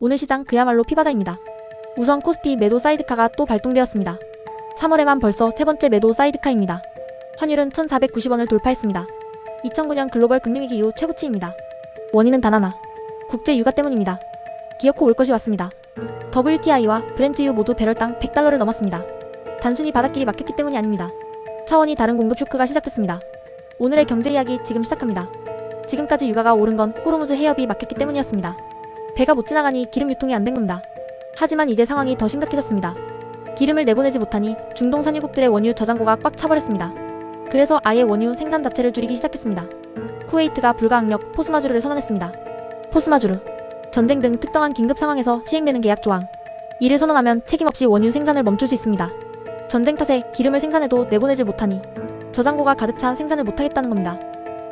오늘 시장 그야말로 피바다입니다. 우선 코스피 매도 사이드카가 또 발동되었습니다. 3월에만 벌써 세 번째 매도 사이드카입니다. 환율은 1,490원을 돌파했습니다. 2009년 글로벌 금융위기 이후 최고치입니다. 원인은 단 하나. 국제 유가 때문입니다. 기어코 올 것이 왔습니다. WTI와 브렌트유 모두 배럴당 100달러를 넘었습니다. 단순히 바닥길이 막혔기 때문이 아닙니다. 차원이 다른 공급 쇼크가 시작됐습니다. 오늘의 경제 이야기 지금 시작합니다. 지금까지 유가가 오른 건 호르무즈 해협이 막혔기 때문이었습니다. 배가 못 지나가니 기름 유통이 안 된 겁니다. 하지만 이제 상황이 더 심각해졌습니다. 기름을 내보내지 못하니 중동 산유국들의 원유 저장고가 꽉 차버렸습니다. 그래서 아예 원유 생산 자체를 줄이기 시작했습니다. 쿠웨이트가 불가항력 포스마주르를 선언했습니다. 포스마주르, 전쟁 등 특정한 긴급 상황에서 시행되는 계약 조항. 이를 선언하면 책임없이 원유 생산을 멈출 수 있습니다. 전쟁 탓에 기름을 생산해도 내보내질 못하니 저장고가 가득 차 생산을 못하겠다는 겁니다.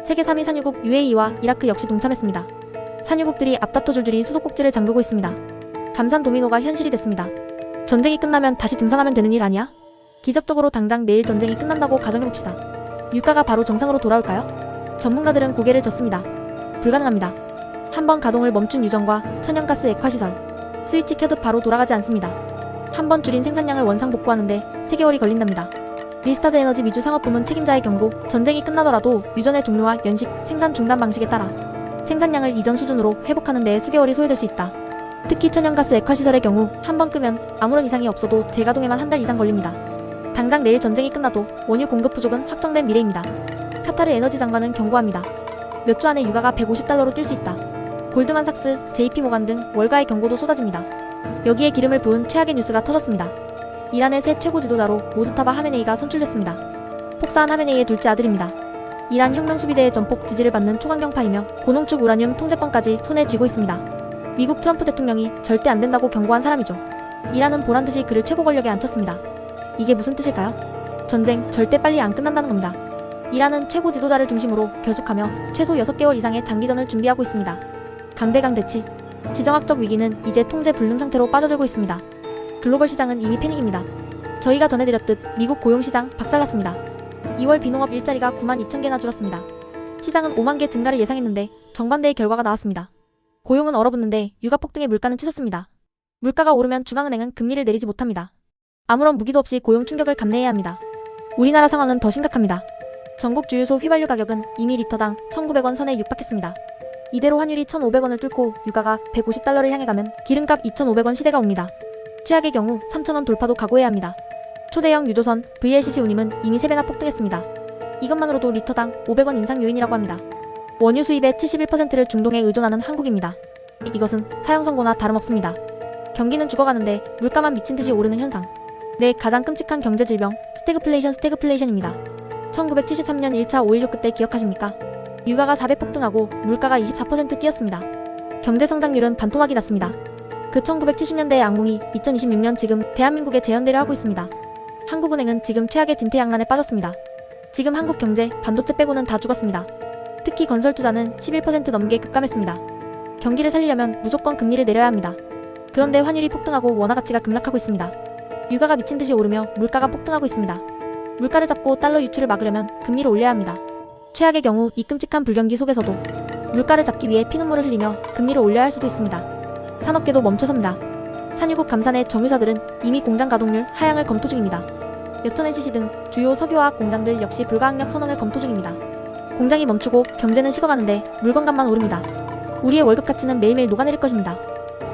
세계 3위 산유국 UAE와 이라크 역시 동참했습니다. 산유국들이 앞다퉈 줄줄이 수도꼭지를 잠그고 있습니다. 감산 도미노가 현실이 됐습니다. 전쟁이 끝나면 다시 등산하면 되는 일 아니야? 기적적으로 당장 내일 전쟁이 끝난다고 가정해봅시다. 유가가 바로 정상으로 돌아올까요? 전문가들은 고개를 젓습니다. 불가능합니다. 한번 가동을 멈춘 유전과 천연가스 액화시설, 스위치 켜듯 바로 돌아가지 않습니다. 한번 줄인 생산량을 원상 복구하는데 3개월이 걸린답니다. 리스타드 에너지 미주 상업부문 책임자의 경고, 전쟁이 끝나더라도 유전의 종료와 연식, 생산 중단 방식에 따라 생산량을 이전 수준으로 회복하는 데에 수개월이 소요될 수 있다. 특히 천연가스 액화시설의 경우 한번 끄면 아무런 이상이 없어도 재가동에만 한 달 이상 걸립니다. 당장 내일 전쟁이 끝나도 원유 공급 부족은 확정된 미래입니다. 카타르 에너지 장관은 경고합니다. 몇 주 안에 유가가 150달러로 뛸 수 있다. 골드만삭스, JP모간 등 월가의 경고도 쏟아집니다. 여기에 기름을 부은 최악의 뉴스가 터졌습니다. 이란의 새 최고 지도자로 모즈타바 하메네이가 선출됐습니다. 폭사한 하메네이의 둘째 아들입니다. 이란 혁명수비대의 전폭 지지를 받는 초강경파이며 고농축 우라늄 통제권까지 손에 쥐고 있습니다. 미국 트럼프 대통령이 절대 안 된다고 경고한 사람이죠. 이란은 보란듯이 그를 최고 권력에 앉혔습니다. 이게 무슨 뜻일까요? 전쟁 절대 빨리 안 끝난다는 겁니다. 이란은 최고 지도자를 중심으로 결속하며 최소 6개월 이상의 장기전을 준비하고 있습니다. 강대강 대치, 지정학적 위기는 이제 통제 불능 상태로 빠져들고 있습니다. 글로벌 시장은 이미 패닉입니다. 저희가 전해드렸듯 미국 고용시장 박살났습니다. 2월 비농업 일자리가 92,000개나 줄었습니다. 시장은 5만 개 증가를 예상했는데 정반대의 결과가 나왔습니다. 고용은 얼어붙는데 유가 폭등에 물가는 치솟습니다. 물가가 오르면 중앙은행은 금리를 내리지 못합니다. 아무런 무기도 없이 고용 충격을 감내해야 합니다. 우리나라 상황은 더 심각합니다. 전국 주유소 휘발유 가격은 이미 리터당 1,900원 선에 육박했습니다. 이대로 환율이 1,500원을 뚫고 유가가 150달러를 향해 가면 기름값 2,500원 시대가 옵니다. 최악의 경우 3,000원 돌파도 각오해야 합니다. 초대형 유조선 VLCC 운임은 이미 3배나 폭등했습니다. 이것만으로도 리터당 500원 인상 요인이라고 합니다. 원유 수입의 71%를 중동에 의존하는 한국입니다. 이것은 사형선고나 다름없습니다. 경기는 죽어가는데 물가만 미친듯이 오르는 현상. 네, 가장 끔찍한 경제질병 스태그플레이션입니다. 1973년 1차 오일 쇼크 때 기억하십니까? 유가가 4배 폭등하고 물가가 24% 뛰었습니다. 경제성장률은 반토막이 났습니다. 그 1970년대의 악몽이 2026년 지금 대한민국에 재현되려 하고 있습니다. 한국은행은 지금 최악의 진퇴양난에 빠졌습니다. 지금 한국 경제, 반도체 빼고는 다 죽었습니다. 특히 건설투자는 11% 넘게 급감했습니다. 경기를 살리려면 무조건 금리를 내려야 합니다. 그런데 환율이 폭등하고 원화 가치가 급락하고 있습니다. 유가가 미친듯이 오르며 물가가 폭등하고 있습니다. 물가를 잡고 달러 유출을 막으려면 금리를 올려야 합니다. 최악의 경우 이 끔찍한 불경기 속에서도 물가를 잡기 위해 피눈물을 흘리며 금리를 올려야 할 수도 있습니다. 산업계도 멈춰섭니다. 산유국 감산의 정유사들은 이미 공장 가동률 하향을 검토 중입니다. 여천 NCC 등 주요 석유화학 공장들 역시 불가항력 선언을 검토 중입니다. 공장이 멈추고 경제는 식어가는데 물건값만 오릅니다. 우리의 월급 가치는 매일매일 녹아내릴 것입니다.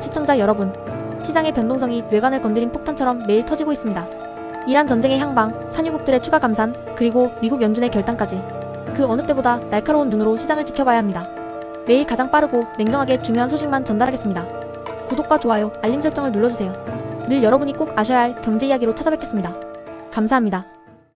시청자 여러분, 시장의 변동성이 뇌관을 건드린 폭탄처럼 매일 터지고 있습니다. 이란 전쟁의 향방, 산유국들의 추가 감산, 그리고 미국 연준의 결단까지 그 어느 때보다 날카로운 눈으로 시장을 지켜봐야 합니다. 매일 가장 빠르고 냉정하게 중요한 소식만 전달하겠습니다. 구독과 좋아요, 알림 설정을 눌러주세요. 늘 여러분이 꼭 아셔야 할 경제 이야기로 찾아뵙겠습니다. 감사합니다.